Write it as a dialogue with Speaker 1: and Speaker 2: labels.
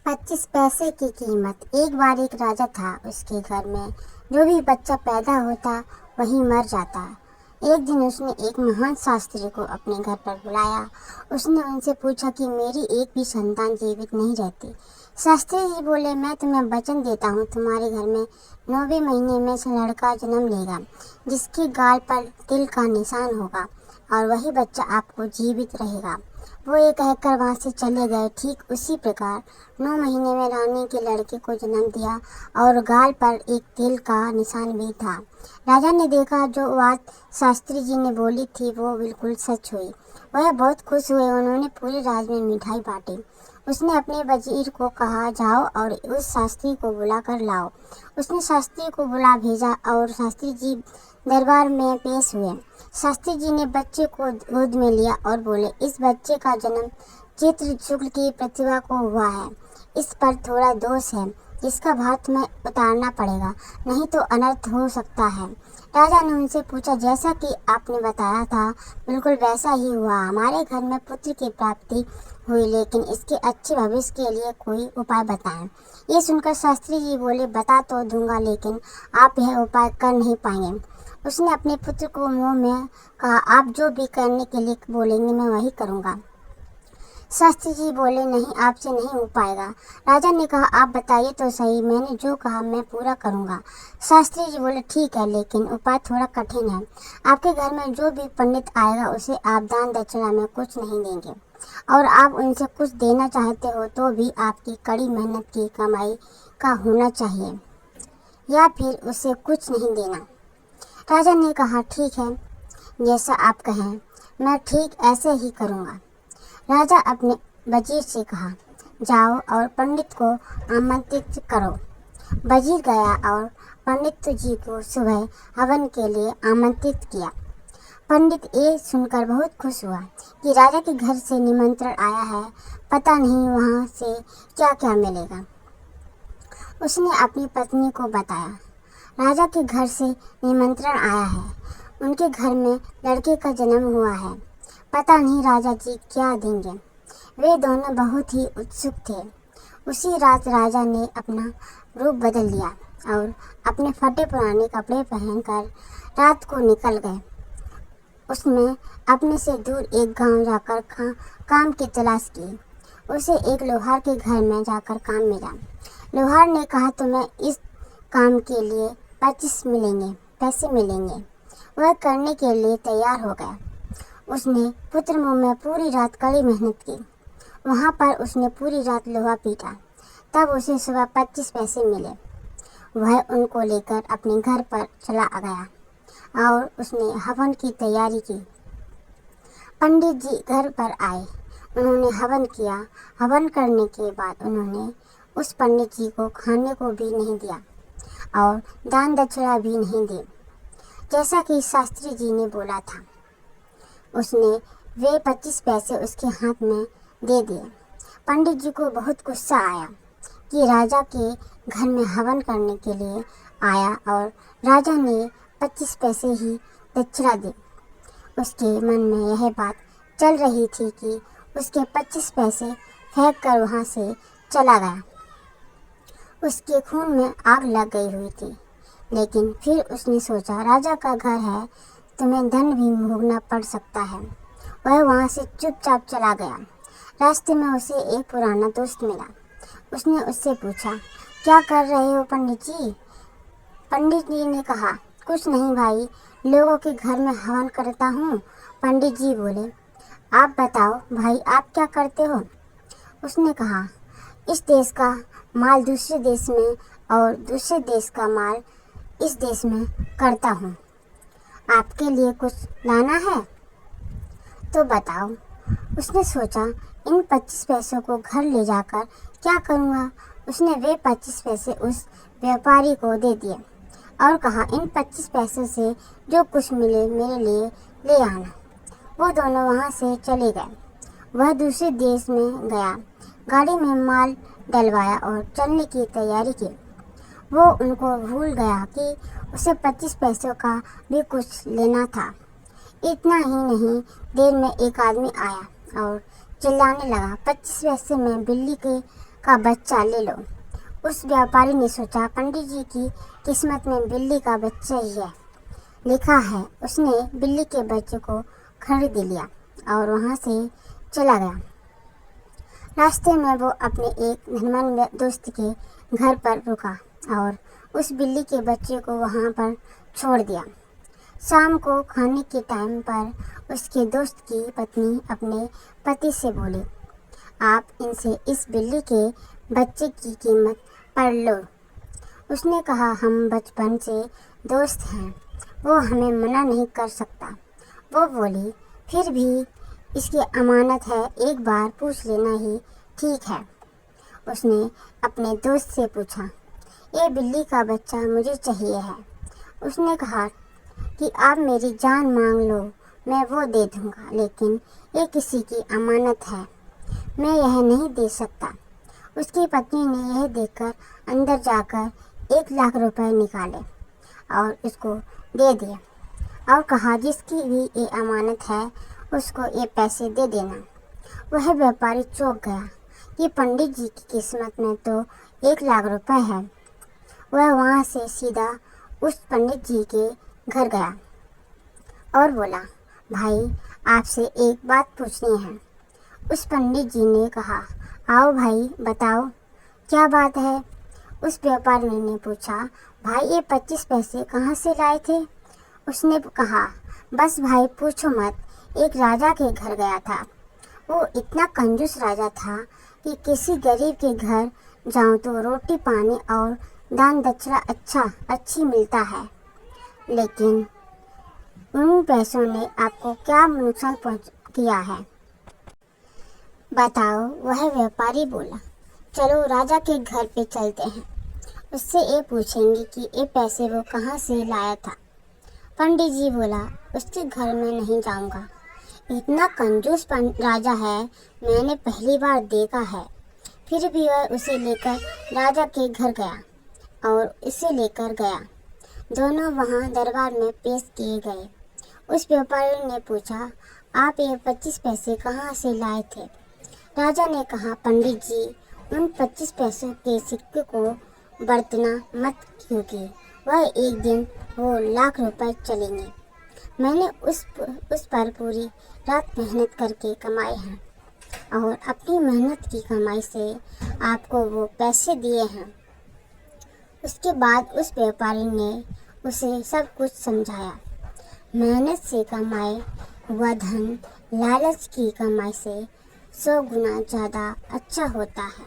Speaker 1: 25 पैसे की कीमत। एक बार एक राजा था। उसके घर में जो भी बच्चा पैदा होता वही मर जाता। एक दिन उसने एक महान शास्त्री को अपने घर पर बुलाया। उसने उनसे पूछा कि मेरी एक भी संतान जीवित नहीं रहती। शास्त्री जी बोले, मैं तुम्हें वचन देता हूँ, तुम्हारे घर में 9वें महीने में से लड़का जन्म लेगा जिसके गाल पर तिल का निशान होगा और वही बच्चा आपको जीवित रहेगा। वो ये कहकर वहाँ से चले गए। ठीक उसी प्रकार 9 महीने में रानी के लड़के को जन्म दिया और गाल पर एक तिल का निशान भी था। राजा ने देखा जो बात शास्त्री जी ने बोली थी वो बिल्कुल सच हुई। वह बहुत खुश हुए। उन्होंने पूरे राज में मिठाई बांटी। उसने अपने वजीर को कहा, जाओ और उस शास्त्री को बुला कर लाओ। उसने शास्त्री को बुला भेजा और शास्त्री जी दरबार में पेश हुए। शास्त्री जी ने बच्चे को गोद में लिया और बोले, इस बच्चे का जन्म चित्र शुक्ल की प्रतिभा को हुआ है। इस पर थोड़ा दोष है जिसका भार तुम्हें उतारना पड़ेगा, नहीं तो अनर्थ हो सकता है। राजा ने उनसे पूछा, जैसा कि आपने बताया था बिल्कुल वैसा ही हुआ। हमारे घर में पुत्र की प्राप्ति हुई, लेकिन इसके अच्छे भविष्य के लिए कोई उपाय बताएं। ये सुनकर शास्त्री जी बोले, बता तो दूंगा, लेकिन आप यह उपाय कर नहीं पाएंगे। उसने अपने पुत्र को मुंह में कहा, आप जो भी करने के लिए बोलेंगे मैं वही करूंगा। शास्त्री जी बोले, नहीं, आपसे नहीं हो पाएगा। राजा ने कहा, आप बताइए तो सही, मैंने जो कहा मैं पूरा करूंगा। शास्त्री जी बोले, ठीक है, लेकिन उपाय थोड़ा कठिन है। आपके घर में जो भी पंडित आएगा उसे आप दान दक्षिणा में कुछ नहीं देंगे और आप उनसे कुछ देना चाहते हो तो भी आपकी कड़ी मेहनत की कमाई का होना चाहिए, या फिर उसे कुछ नहीं देना। राजा ने कहा, ठीक है, जैसा आप कहें, मैं ठीक ऐसे ही करूँगा। राजा अपने वजीर से कहा, जाओ और पंडित को आमंत्रित करो। वजीर गया और पंडित जी को सुबह हवन के लिए आमंत्रित किया। पंडित ये सुनकर बहुत खुश हुआ कि राजा के घर से निमंत्रण आया है, पता नहीं वहाँ से क्या क्या मिलेगा। उसने अपनी पत्नी को बताया, राजा के घर से निमंत्रण आया है, उनके घर में लड़के का जन्म हुआ है, पता नहीं राजा जी क्या देंगे। वे दोनों बहुत ही उत्सुक थे। उसी रात राजा ने अपना रूप बदल लिया और अपने फटे पुराने कपड़े पहनकर रात को निकल गए। उसने अपने से दूर एक गांव जाकर काम की तलाश की। उसे एक लोहार के घर में जाकर काम मिला। लोहार ने कहा, तुम्हें इस काम के लिए 25 पैसे मिलेंगे। वह करने के लिए तैयार हो गया। उसने पुत्र मुंह में पूरी रात कड़ी मेहनत की। वहाँ पर उसने पूरी रात लोहा पीटा। तब उसे सुबह 25 पैसे मिले। वह उनको लेकर अपने घर पर चला गया और उसने हवन की तैयारी की। पंडित जी घर पर आए। उन्होंने हवन किया। हवन करने के बाद उन्होंने उस पंडित जी को खाने को भी नहीं दिया और दान दक्षिणा भी नहीं दी, जैसा कि शास्त्री जी ने बोला था। उसने वे 25 पैसे उसके हाथ में दे दिए। पंडित जी को बहुत गुस्सा आया कि राजा के घर में हवन करने के लिए आया और राजा ने 25 पैसे ही दक्षिणा दी। उसके मन में यह बात चल रही थी कि उसके 25 पैसे फेंक कर वहाँ से चला गया। उसके खून में आग लग गई हुई थी, लेकिन फिर उसने सोचा, राजा का घर है, तुम्हें दंड भी भोगना पड़ सकता है। वह वहाँ से चुपचाप चला गया। रास्ते में उसे एक पुराना दोस्त मिला। उसने उससे पूछा, क्या कर रहे हो पंडित जी? पंडित जी ने कहा, कुछ नहीं भाई, लोगों के घर में हवन करता हूँ। पंडित जी बोले, आप बताओ भाई, आप क्या करते हो? उसने कहा, इस देश का माल दूसरे देश में और दूसरे देश का माल इस देश में करता हूँ। आपके लिए कुछ लाना है तो बताओ। उसने सोचा, इन 25 पैसों को घर ले जाकर क्या करूँगा। उसने वे 25 पैसे उस व्यापारी को दे दिए और कहा, इन 25 पैसों से जो कुछ मिले मेरे लिए ले आना। वो दोनों वहाँ से चले गए। वह दूसरे देश में गया, गाड़ी में माल डलवाया और चलने की तैयारी की। वो उनको भूल गया कि उसे 25 पैसों का भी कुछ लेना था। इतना ही नहीं, देर में एक आदमी आया और चिल्लाने लगा, 25 पैसे में बिल्ली के का बच्चा ले लो। उस व्यापारी ने सोचा पंडित जी की किस्मत में बिल्ली का बच्चा ही है, लिखा है। उसने बिल्ली के बच्चे को खरीद लिया और वहाँ से चला गया। रास्ते में वो अपने एक धनवान दोस्त के घर पर रुका और उस बिल्ली के बच्चे को वहाँ पर छोड़ दिया। शाम को खाने के टाइम पर उसके दोस्त की पत्नी अपने पति से बोली, आप इनसे इस बिल्ली के बच्चे की कीमत पढ़ लो। उसने कहा, हम बचपन से दोस्त हैं, वो हमें मना नहीं कर सकता। वो बोली, फिर भी इसकी अमानत है, एक बार पूछ लेना ही ठीक है। उसने अपने दोस्त से पूछा, ये बिल्ली का बच्चा मुझे चाहिए है। उसने कहा कि आप मेरी जान मांग लो, मैं वो दे दूंगा, लेकिन ये किसी की अमानत है, मैं यह नहीं दे सकता। उसकी पत्नी ने यह देखकर अंदर जाकर 1 लाख रुपए निकाले और उसको दे दिए और कहा, जिसकी भी ये अमानत है उसको ये पैसे दे देना। वह व्यापारी चौंक गया कि पंडित जी की किस्मत में तो 1 लाख रुपए है। वह वहाँ से सीधा उस पंडित जी के घर गया और बोला, भाई आपसे एक बात पूछनी है। उस पंडित जी ने कहा, आओ भाई बताओ, क्या बात है। उस व्यापारी ने पूछा, भाई ये 25 पैसे कहाँ से लाए थे। उसने कहा, बस भाई पूछो मत, एक राजा के घर गया था। वो इतना कंजूस राजा था कि किसी गरीब के घर जाऊं तो रोटी पानी और दान दक्षिणा अच्छी मिलता है, लेकिन उन पैसों ने आपको क्या नुकसान किया है, बताओ। वह व्यापारी बोला, चलो राजा के घर पे चलते हैं, उससे ये पूछेंगे कि ये पैसे वो कहाँ से लाया था। पंडित जी बोला, उसके घर में नहीं जाऊंगा, इतना कंजूस राजा है, मैंने पहली बार देखा है। फिर भी वह उसे लेकर राजा के घर गया और इसे लेकर गया। दोनों वहां दरबार में पेश किए गए। उस व्यापारी ने पूछा, आप ये 25 पैसे कहाँ से लाए थे। राजा ने कहा, पंडित जी, उन 25 पैसों के सिक्के को बरतना मत, क्योंकि वह एक दिन वो लाख रुपए चलेंगे। मैंने उस पर पूरी रात मेहनत करके कमाए हैं और अपनी मेहनत की कमाई से आपको वो पैसे दिए हैं। उसके बाद उस व्यापारी ने उसे सब कुछ समझाया। मेहनत से कमाए हुआ धन लालच की कमाई से 100 गुना ज़्यादा अच्छा होता है।